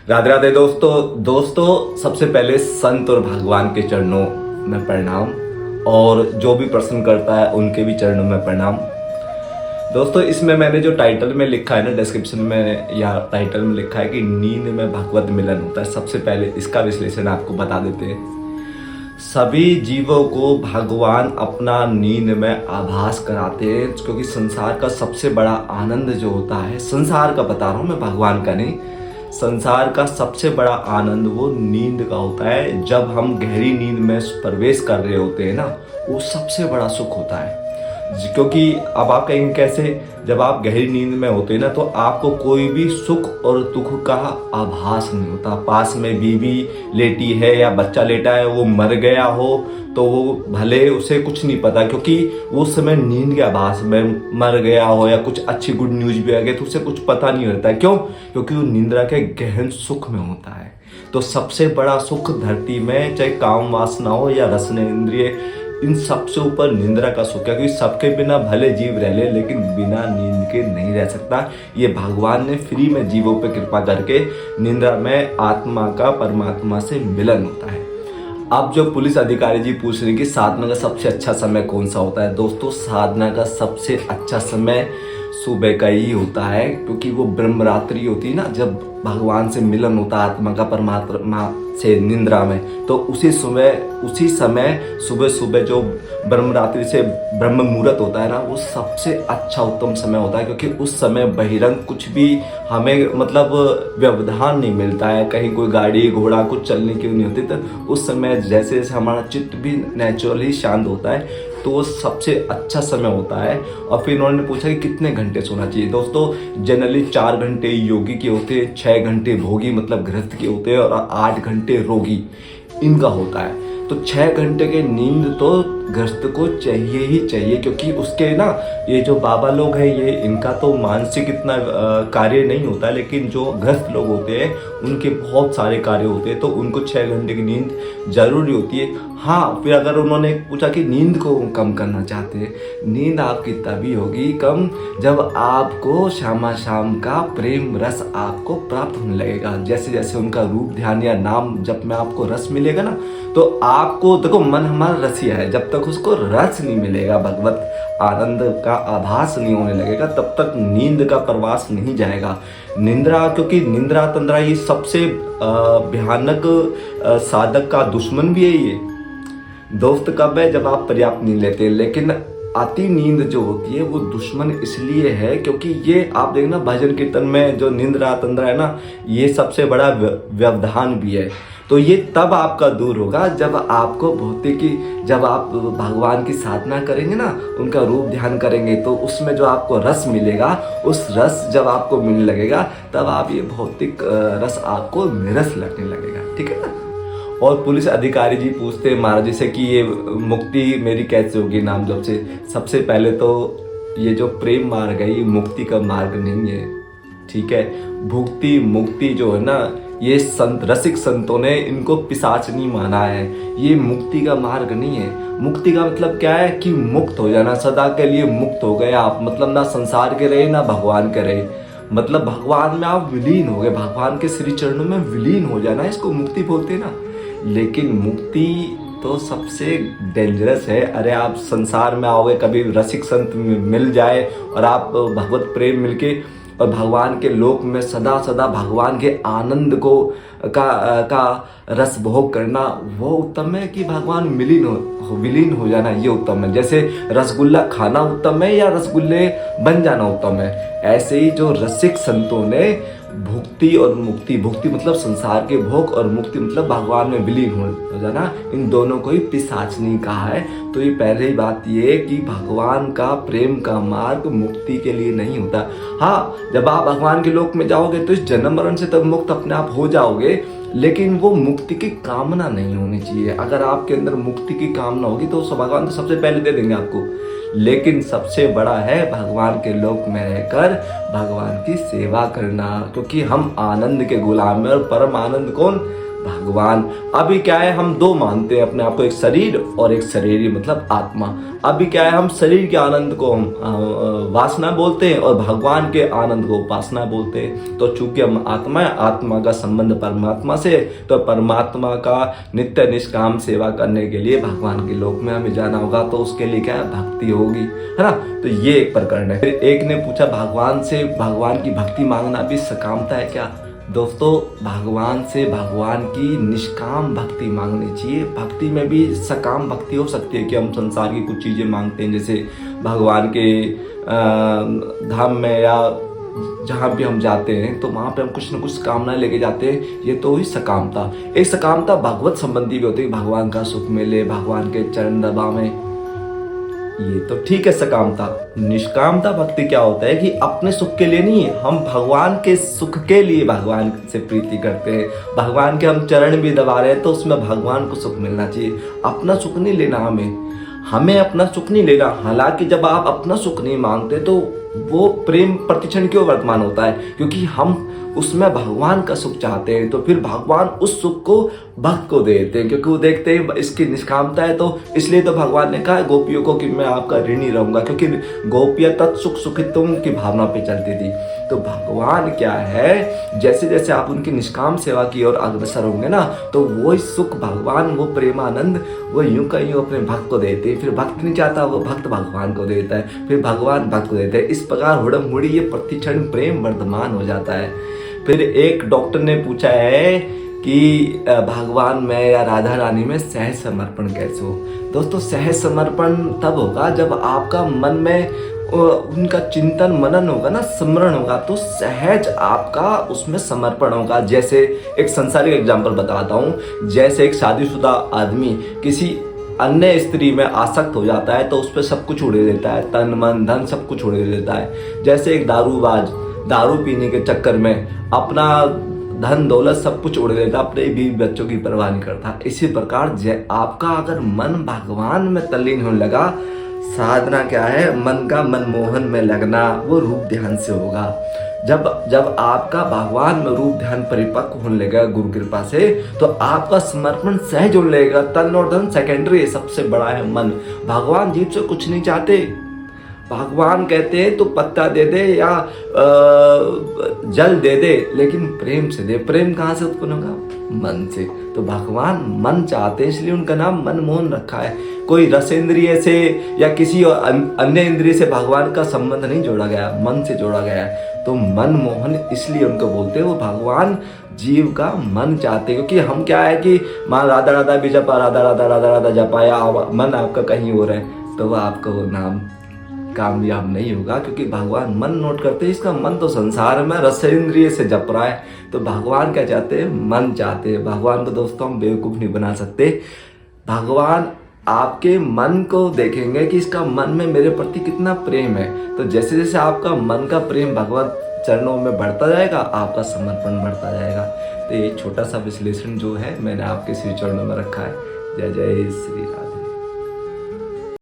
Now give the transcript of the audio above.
राधे राधे दोस्तों सबसे पहले संत और भगवान के चरणों में प्रणाम और जो भी प्रश्न करता है उनके भी चरणों में प्रणाम। दोस्तों इसमें मैंने जो टाइटल में लिखा है ना, डिस्क्रिप्शन में या टाइटल में लिखा है कि नींद में भगवत मिलन होता है। सबसे पहले इसका विश्लेषण आपको बता देते हैं। सभी जीवों को भगवान अपना नींद में आभास कराते हैं, क्योंकि संसार का सबसे बड़ा आनंद जो होता है, संसार का बता रहा हूँ मैं, भगवान का नहीं, संसार का सबसे बड़ा आनंद वो नींद का होता है। जब हम गहरी नींद में प्रवेश कर रहे होते हैं ना, वो सबसे बड़ा सुख होता है। क्योंकि अब आप कहेंगे कैसे, जब आप गहरी नींद में होते हैं ना, तो आपको कोई भी सुख और दुख का आभास नहीं होता। पास में बीवी लेटी है या बच्चा लेटा है, वो मर गया हो तो वो भले उसे कुछ नहीं पता, क्योंकि उस समय नींद के आभास में मर गया हो, या कुछ अच्छी गुड न्यूज भी आ गई तो उसे कुछ पता नहीं होता है। क्यों? क्योंकि वो निद्रा के गहन सुख में होता है। तो सबसे बड़ा सुख धरती में, चाहे काम वासना हो या रसनेंद्रिय, इन सबसे ऊपर निंद्रा का सुख है। क्योंकि सबके बिना भले जीव रह ले, लेकिन बिना नींद के नहीं रह सकता। ये भगवान ने फ्री में जीवों पे कृपा करके निंद्रा में आत्मा का परमात्मा से मिलन होता है। अब जो पुलिस अधिकारी जी पूछ रहे हैं कि साधना का सबसे अच्छा समय कौन सा होता है, दोस्तों साधना का सबसे अच्छा समय सुबह का ही होता है, क्योंकि वो ब्रह्मरात्रि होती है ना, जब भगवान से मिलन होता है आत्मा का परमात्मा से निंद्रा में। तो उसी समय सुबह सुबह जो ब्रह्मरात्रि से ब्रह्म मुहूर्त होता है ना, वो सबसे अच्छा उत्तम समय होता है। क्योंकि उस समय बहिरंग कुछ भी हमें मतलब व्यवधान नहीं मिलता है, कहीं कोई गाड़ी घोड़ा कुछ चलने की नहीं होती। तो उस समय जैसे जैसे हमारा चित्त भी नेचुरली शांत होता है, तो वो सबसे अच्छा समय होता है। और फिर उन्होंने पूछा कि कितने घंटे सोना चाहिए। दोस्तों जनरली 4 घंटे योगी के होते हैं, 6 घंटे भोगी मतलब गृहस्थ के होते हैं, और 8 घंटे रोगी इनका होता है। तो 6 घंटे के नींद तो गृहस्थ को चाहिए ही चाहिए, क्योंकि उसके ना ये जो बाबा लोग हैं, ये इनका तो मानसिक इतना कार्य नहीं होता है, लेकिन जो गृहस्थ लोग होते हैं उनके बहुत सारे कार्य होते हैं, तो उनको 6 घंटे की नींद जरूरी होती है। हाँ, फिर अगर उन्होंने पूछा कि नींद को कम करना चाहते हैं, नींद आपकी तभी होगी कम जब आपको शाम का प्रेम रस आपको प्राप्त होने लगेगा। जैसे जैसे उनका रूप ध्यान या नाम जब में आपको रस मिलेगा ना, तो आपको देखो, मन हमारा रसिया है, जब तक उसको रस नहीं मिलेगा, भगवत आनंद का आभास नहीं होने लगेगा, तब तक नींद का प्रवास नहीं जाएगा। निंद्रा, क्योंकि निंद्रा तंद्रा ये सबसे भयानक साधक का दुश्मन भी है। ये दोस्त कब है? जब आप पर्याप्त नींद लेते हैं। लेकिन अति नींद जो होती है वो दुश्मन इसलिए है क्योंकि ये आप देखना भजन कीर्तन में जो निंद्रा तंद्रा है ना, ये सबसे बड़ा व्यवधान भी है। तो ये तब आपका दूर होगा जब आपको भौतिकी, जब आप भगवान की साधना करेंगे ना, उनका रूप ध्यान करेंगे, तो उसमें जो आपको रस मिलेगा, उस रस जब आपको मिलने लगेगा, तब आप ये भौतिक रस आपको निरस लगने लगेगा। ठीक है ना? और पुलिस अधिकारी जी पूछते हैं महाराज जी से कि ये मुक्ति मेरी कैसे होगी नाम जब से। सबसे पहले तो ये जो प्रेम मार्ग है, ये मुक्ति का मार्ग नहीं है। ठीक है? भुक्ति मुक्ति जो है ना, ये संत रसिक संतों ने इनको पिशाचनी माना है। ये मुक्ति का मार्ग नहीं है। मुक्ति का मतलब क्या है कि मुक्त हो जाना, सदा के लिए मुक्त हो गए आप। मतलब ना संसार के रहे ना भगवान के रहे, मतलब भगवान में आप विलीन हो गए, भगवान के श्री चरणों में विलीन हो जाना, इसको मुक्ति बोलते हैं ना। लेकिन मुक्ति तो सबसे डेंजरस है। अरे आप संसार में आओगे, कभी रसिक संत मिल जाए और आप भगवत प्रेम मिलके और भगवान के लोक में सदा सदा भगवान के आनंद को का रस भोग करना, वो उत्तम है कि भगवान विलीन हो जाना, ये उत्तम है। जैसे रसगुल्ला खाना उत्तम है या रसगुल्ले बन जाना उत्तम है, ऐसे ही जो रसिक संतों ने भुक्ति और मुक्ति, भुक्ति मतलब संसार के भोग और मुक्ति मतलब भगवान में विलीन हो जाना, इन दोनों को ही पिशाचनी कहा है। तो ये पहले ही बात ये है कि भगवान का प्रेम का मार्ग मुक्ति के लिए नहीं होता। हाँ, जब आप भगवान के लोक में जाओगे तो इस जन्म मरण से तब मुक्त अपने आप हो जाओगे, लेकिन वो मुक्ति की कामना नहीं होनी चाहिए। अगर आपके अंदर मुक्ति की कामना होगी तो भगवान तो सबसे पहले दे देंगे आपको, लेकिन सबसे बड़ा है भगवान के लोक में रहकर भगवान की सेवा करना, क्योंकि हम आनंद के गुलाम हैं। और परम आनंद कौन? भगवान। अभी क्या है, हम दो मानते हैं अपने आप को, एक शरीर और एक शरीरी मतलब आत्मा। अभी क्या है, हम शरीर के आनंद को हम वासना बोलते हैं और भगवान के आनंद को उपासना बोलते हैं। तो चूंकि हम आत्मा है, आत्मा का संबंध परमात्मा से, तो परमात्मा का नित्य निष्काम सेवा करने के लिए भगवान के लोक में हमें जाना होगा। तो उसके लिए क्या है, भक्ति होगी, है ना। तो ये एक प्रकरण है। फिर एक ने पूछा भगवान से भगवान की भक्ति मांगना भी सकामता है क्या। दोस्तों, भगवान से भगवान की निष्काम भक्ति मांगनी चाहिए। भक्ति में भी सकाम भक्ति हो सकती है कि हम संसार की कुछ चीज़ें मांगते हैं, जैसे भगवान के धाम में या जहाँ भी हम जाते हैं तो वहाँ पे हम कुछ न कुछ कामना लेके जाते हैं, ये तो हुई सकामता। एक सकामता भगवत संबंधी भी होती है, भगवान का सुख मिले, भगवान के चरण दबावें, ये तो ठीक है सकामता। निष्कामता भक्ति क्या होता है कि अपने सुख के लिए नहीं है, हम भगवान के सुख के लिए भगवान से प्रीति करते हैं। भगवान के हम चरण भी दबा रहे हैं तो उसमें भगवान को सुख मिलना चाहिए, अपना सुख नहीं लेना। हमें अपना सुख नहीं लेना। हालांकि जब आप अपना सुख नहीं मांगते तो वो प्रेम प्रतिक्षण क्यों वर्तमान होता है, क्योंकि हम उसमें भगवान का सुख चाहते हैं। तो फिर भगवान उस सुख को भक्त को देते हैं, क्योंकि वो देखते हैं इसकी निष्कामता है। तो इसलिए तो भगवान ने कहा गोपियों को कि मैं आपका ऋणी रहूंगा, क्योंकि गोपियां तत्सुख सुखित्वम की भावना पे चलती थी। तो भगवान क्या है, जैसे जैसे आप उनकी निष्काम सेवा की ओर अग्रसर होंगे ना, तो वो सुख भगवान, वो प्रेमानंद वो यूं का यूं अपने भक्त को देते हैं। फिर भक्त नहीं चाहता, वो भक्त भगवान को देता है, फिर भगवान भक्त को देते हैं। इस प्रकार हुड़म हुड़ी ये प्रतिक्षण प्रेम वर्धमान हो जाता है। फिर एक डॉक्टर ने पूछा है कि भगवान में या राधा रानी में सहज समर्पण कैसे हो। दोस्तों, सहज समर्पण तब होगा जब आपका मन में उनका चिंतन मनन होगा ना, स्मरण होगा, तो सहज आपका उसमें समर्पण होगा। जैसे एक संसारिक एग्जाम्पल बताता हूँ, जैसे एक शादीशुदा आदमी किसी अन्य स्त्री में आसक्त हो जाता है तो उस पर सब कुछ उड़े देता है, तन मन धन सब कुछ उड़े देता है। जैसे एक दारूबाज दारू पीने के चक्कर में अपना धन दौलत सब कुछ उड़ देता, अपने बीवी बच्चों की परवाह नहीं करता। इसी प्रकार आपका अगर मन भगवान में तल्लीन होने लगा, साधना क्या है, मन का मनमोहन में लगना, वो रूप ध्यान से होगा। जब आपका भगवान में रूप ध्यान परिपक्व होने लगेगा गुरु कृपा से, तो आपका समर्पण सहज होने लगेगा। तन और धन सेकेंडरी है, सबसे बड़ा है मन। भगवान जीव से कुछ नहीं चाहते। भगवान कहते हैं तो पत्ता दे दे या जल दे दे, लेकिन प्रेम से दे। प्रेम कहाँ से उत्पन्न होगा, मन से। तो भगवान मन चाहते हैं, इसलिए उनका नाम मनमोहन रखा है। कोई रस इंद्रिय से या किसी अन्य इंद्रिय से भगवान का संबंध नहीं जोड़ा गया, मन से जोड़ा गया है। तो मनमोहन इसलिए उनको बोलते हैं, वो भगवान जीव का मन चाहते हैं। क्योंकि हम क्या है कि माँ राधा राधा भी जपा, राधा राधा राधा राधा जपाया, मन आपका कहीं और है, तो वह आपका वो नाम कामयाब नहीं होगा। क्योंकि भगवान मन नोट करते हैं, इसका मन तो संसार में रस इंद्रिय से जप रहा है। तो भगवान क्या चाहते हैं, मन चाहते हैं। भगवान को दोस्तों हम बेवकूफ़ नहीं बना सकते। भगवान आपके मन को देखेंगे कि इसका मन में मेरे प्रति कितना प्रेम है। तो जैसे जैसे आपका मन का प्रेम भगवान चरणों में बढ़ता जाएगा, आपका समर्पण बढ़ता जाएगा। तो ये छोटा सा विश्लेषण जो है मैंने आपके श्री चरणों में रखा है। जय जय श्री राम।